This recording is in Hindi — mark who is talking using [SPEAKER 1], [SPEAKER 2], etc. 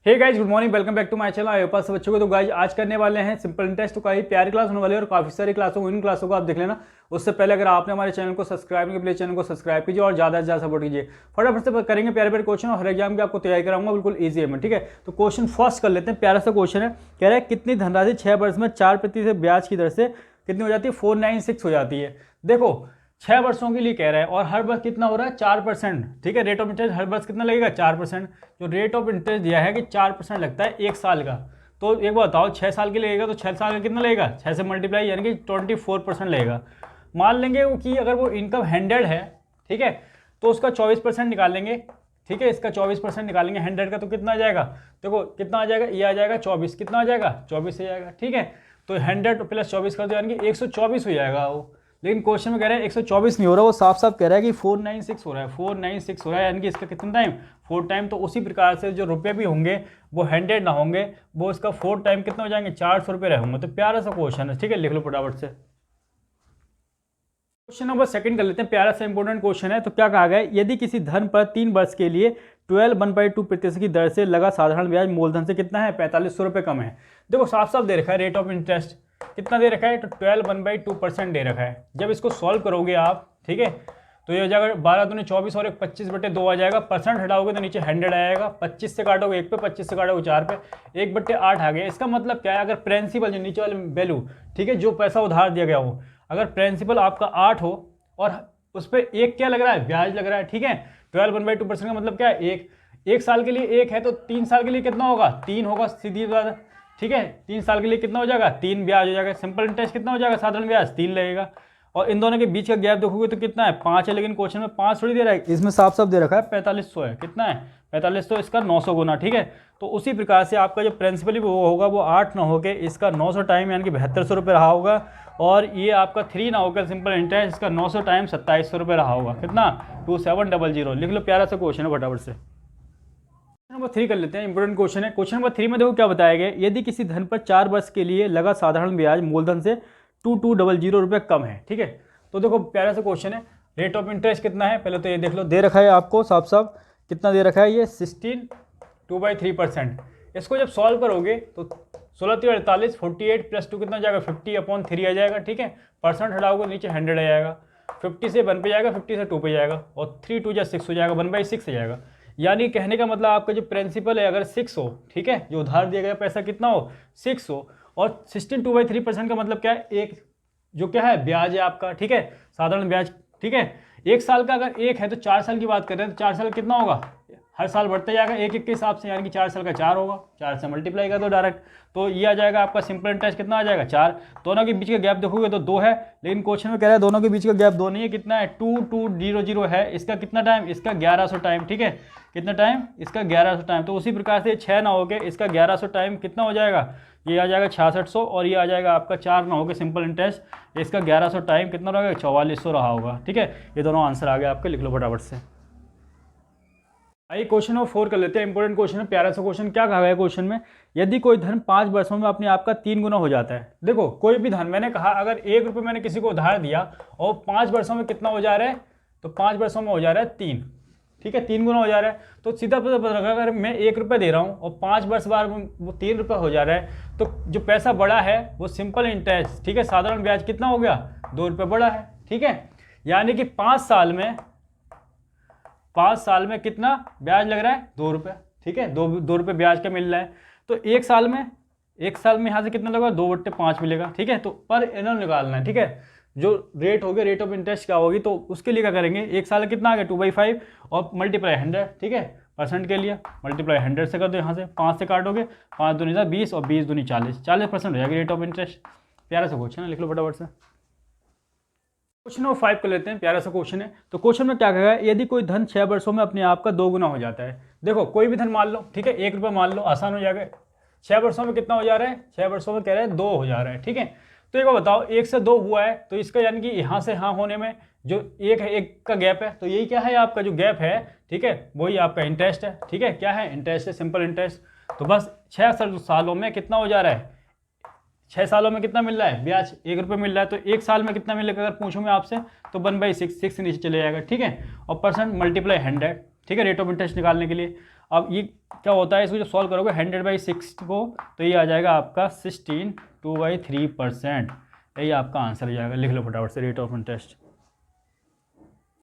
[SPEAKER 1] Hey guys, good morning, welcome back to my channel. आए पास बच्चों को तो गाइस आज करने वाले हैं सिंपल इंटरेस्ट। तो काफी प्यारी क्लास होने वाली है और काफी सारी क्लासों इन क्लासों को आप देख लेना। उससे पहले अगर आपने हमारे चैनल को सब्सक्राइब नहीं किया, प्लीज चैनल को सब्सक्राइब कीजिए और ज्यादा से ज्यादा सपोर्ट कीजिए। फटाफट से करेंगे प्यारे प्यारे क्वेश्चन और हर एग्जाम की आपको तैयारी कराऊंगा बिल्कुल ईजी है मैं, ठीक है। तो क्वेश्चन फर्स्ट कर लेते हैं। प्यारा सा क्वेश्चन है, कह रहा है कितनी धनराशि 6 वर्ष में 4% ब्याज की दर से कितनी हो जाती है? 496 हो जाती है। देखो 6 वर्षों के लिए कह रहा है और हर वर्ष कितना हो रहा है? 4%, ठीक है। रेट ऑफ इंटरेस्ट हर वर्ष कितना लगेगा? 4%। जो रेट ऑफ इंटरेस्ट दिया है कि 4% लगता है एक साल का, तो एक बात बताओ 6 साल के लिए लगेगा तो 6 साल का कितना लगेगा? 6 से मल्टीप्लाई यानी कि 24% लगेगा। मान लेंगे कि अगर वो इनकम 100 है, ठीक है, तो उसका 24% निकालेंगे, ठीक है। इसका 24% निकालेंगे 100 का, तो कितना आ जाएगा? देखो कितना आ जाएगा, ये आ जाएगा 24। कितना आ जाएगा? 24 आ जाएगा, ठीक है। तो 100 प्लस 24 कर दो यानी कि 124 हो जाएगा वो। लेकिन क्वेश्चन में कह रहा है 124 नहीं हो रहा, वो साफ साफ कह रहा है कि 496 हो रहा है। 496 हो रहा है यानी कि इसका कितना टाइम? 4 टाइम। तो उसी प्रकार से जो रुपये भी होंगे वो 100 ना होंगे, वो इसका 4 टाइम कितना हो जाएंगे? 400 रुपये रहेंगे। तो प्यारा सा क्वेश्चन है, ठीक है, लिख लो फटाफट से। क्वेश्चन नंबर सेकंड कर लेते हैं। प्यारा सा इंपॉर्टेंट क्वेश्चन है। तो क्या कहा गया है? यदि किसी धन पर 3 वर्ष के लिए 12/2% की दर से लगा साधारण ब्याज मूलधन से कितना है? 4500 रुपये कम है। देखो साफ साफ दे रखा है रेट ऑफ इंटरेस्ट कितना दे रखा है? तो 12/2% दे रखा है। जब इसको सॉल्व करोगे आप, ठीक है, तो ये हो जाएगा 12 दूनी 24 और 25/2 आ जाएगा। परसेंट हटाओगे तो नीचे 100 आएगा। 25 से काटोगे 1 पे, 25 से काटोगे 4 पे, 1/8 आ गया। इसका मतलब क्या है? अगर प्रिंसिपल जो नीचे वाले वैल्यू, ठीक है, जो पैसा उधार दिया गया हो, अगर प्रिंसिपल आपका 8 हो और उस पर एक क्या लग रहा है? ब्याज लग रहा है, ठीक है। 12/2% का मतलब क्या है? एक साल के लिए 1 है तो 3 साल के लिए कितना होगा? 3 होगा, सीधी बात, ठीक है। 3 साल के लिए कितना हो जाएगा? 3 ब्याज हो जाएगा। सिंपल इंटरेस्ट कितना हो जाएगा? साधारण ब्याज 3 लगेगा। और इन दोनों के बीच का गैप देखोगे तो कितना है? 5 है। लेकिन क्वेश्चन में 5 थोड़ी दे रहा है, इसमें साफ साफ दे रखा है 4500 है। कितना है? 4500, इसका 900 गुना, ठीक है। तो उसी प्रकार से आपका जो प्रिंसिपल वो होगा वो 8 ना होकर इसका 900 टाइम यानी कि 7200 रुपये रहा होगा। और ये आपका 3 ना होकर सिंपल इंटरेस्ट इसका 900 टाइम 2700 रुपये रहा होगा। कितना? 2700। लिख लो, प्यारा सा क्वेश्चन है फटाफट से। नंबर 3 कर लेते हैं। इंपोर्टेंट क्वेश्चन है। क्वेश्चन नंबर 3 में देखो क्या बताया गया। यदि किसी धन पर 4 वर्ष के लिए लगा साधारण ब्याज मूलधन से 2200 रुपये कम है, ठीक है। तो देखो प्यारा सा क्वेश्चन है। रेट ऑफ इंटरेस्ट कितना है पहले तो ये देख लो, दे रखा है आपको साफ साफ। कितना दे रखा है? ये 16 2/3%। इसको जब सॉल्व करोगे तो 16×3 = 48, 48 + 2 कितना हो जाएगा? 50/3 आ जाएगा, ठीक है। परसेंट हटाओगे नीचे 100 आ जाएगा। 50 से 1 पे जाएगा, 50 से 2 पे जाएगा और 3 2 6 हो जाएगा, 1/6 आ जाएगा। यानी कहने का मतलब आपका जो प्रिंसिपल है अगर 6 हो, ठीक है, जो उधार दिया गया पैसा कितना हो? 6 हो। और 16 2/3% का मतलब क्या है? एक जो क्या है? ब्याज है आपका, ठीक है, साधारण ब्याज, ठीक है। एक साल का अगर 1 है तो 4 साल की बात कर रहे हैं तो 4 साल कितना होगा? हर साल बढ़ते जाएगा 1 के हिसाब से, यानी कि 4 साल का 4 होगा। 4 से मल्टीप्लाई कर दो डायरेक्ट, तो ये आ जाएगा आपका सिंपल इंटरेस्ट कितना आ जाएगा? 4। दोनों के बीच का गैप देखोगे तो 2 है, लेकिन क्वेश्चन में कह रहा है दोनों के बीच का गैप 2 नहीं है। कितना है? 2200 है। इसका कितना टाइम? इसका 1100 टाइम, ठीक है। कितना टाइम? इसका 1100 टाइम। तो उसी प्रकार से 6 ना हो गए, इसका 1100 टाइम कितना हो जाएगा? ये आ जाएगा 6600 और ये आ जाएगा आपका 4 ना हो गए सिंपल इंटरेस्ट, इसका 1100 टाइम कितना रहेगा? 4400 रहा होगा, ठीक है। ये दोनों आंसर आ गए आपके, लिख लो फटाफट से। आइए क्वेश्चन नंबर 4 कर लेते हैं। इंपॉर्टेंट क्वेश्चन है, प्यारा सा क्वेश्चन। क्या कहा गया क्वेश्चन में? यदि कोई धन 5 वर्षों में अपने आप का 3 गुना हो जाता है। देखो कोई भी धन, मैंने कहा अगर 1 रुपये मैंने किसी को उधार दिया और 5 वर्षों में कितना हो जा रहा है? तो 5 वर्षों में हो जा रहा है 3, ठीक है, 3 गुना हो जा रहा है। तो सीधा पता रखा, अगर मैं 1 रुपये दे रहा हूँ और 5 वर्ष बाद वो 3 रुपये हो जा रहा है, तो जो पैसा बड़ा है वो सिंपल इंटरेस्ट, ठीक है, साधारण ब्याज कितना हो गया? 2 रुपये बड़ा है, ठीक है। यानी कि 5 साल में कितना ब्याज लग रहा है? 2 रुपये, ठीक है। 2 रुपये ब्याज का मिल रहा है। तो एक साल में यहाँ से कितना लगा? 2/5 मिलेगा, ठीक है। तो पर एनम निकालना है, ठीक है। जो रेट हो गया, रेट ऑफ इंटरेस्ट क्या होगी, तो उसके लिए क्या करेंगे? एक साल कितना आ गया? 2/5 और मल्टीप्लाई 100, ठीक है। परसेंट के लिए मल्टीप्लाई 100 से कर दो, यहाँ से 5 से काटोगे, 5 दूनी 20 और 20 दूनी 40, 40% हो जाएगी रेट ऑफ इंटरेस्ट। प्यारा सा क्वेश्चन है, लिख लो फटाफट से। क्वेश्चन नंबर 5 कर लेते हैं। प्यारा सा क्वेश्चन है। तो क्वेश्चन में क्या कहा है? यदि कोई धन 6 वर्षों में अपने आप का 2 गुना हो जाता है। देखो कोई भी धन मान लो, ठीक है, 1 रुपये मान लो, आसान हो जाएगा। 6 वर्षों में कितना हो जा रहा है? 6 वर्षों में कह रहे हैं 2 हो जा रहा है, ठीक है। तो एक बार बताओ, 1 से 2 हुआ है तो इसका यानी कि यहाँ से यहाँ होने में जो 1 है, 1 का गैप है, तो यही क्या है? आपका जो गैप है, ठीक है, वही आपका इंटरेस्ट है, ठीक है। क्या है? इंटरेस्ट है, सिंपल इंटरेस्ट। तो बस 6 सालों में कितना हो जा रहा है? 6 सालों में कितना मिल रहा है? ब्याज 1 रुपये मिल रहा है। तो 1 साल में कितना मिलेगा अगर पूछूं मैं आपसे? तो 1/6, 6 से नीचे चले जाएगा, ठीक है। और परसेंट मल्टीप्लाई 100, ठीक है, रेट ऑफ इंटरेस्ट निकालने के लिए। अब ये क्या होता है, इसको जब सॉल्व करोगे 100/6 को, तो ये आ जाएगा आपका 16 2/3%। यही आपका आंसर हो जाएगा। लिख लो फटाफट से रेट ऑफ इंटरेस्ट।